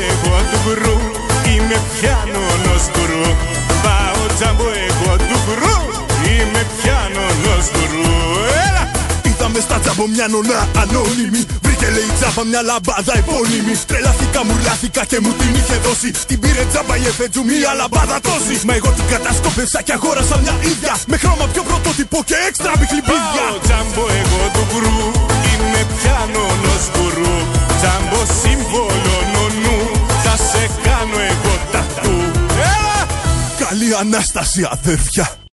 εγώ του γκρου, είμαι πιάνονος γκρου. Πάω τζάμπο εγώ του γκρου, είμαι πιάνονος γκρου. Έλα! Είδαμε στα τζάμπο μια νονά ανώνυμη. Βρήκε λέει τζάμπα μια λαμπάδα επώνυμη. Τρελάθηκα, μουρλάθηκα και μου την είχε δώσει. Την πήρε τζάμπα η εφέτζου μια λαμπάδα τόση. Μα εγώ την κατασκόπευσα και αγόρασα μια ίδια. Με χρώμα πιο πρωτότυπο και έξτρα μπιχλιμπίδια. Πάω τζάμπο εγώ του γκρου, είμαι πιάνονος γκρου. Τζάμπο σύμβολο νονού, θα σε κάνω εγώ τατού. Έλα! Καλή Ανάσταση αδέρφια.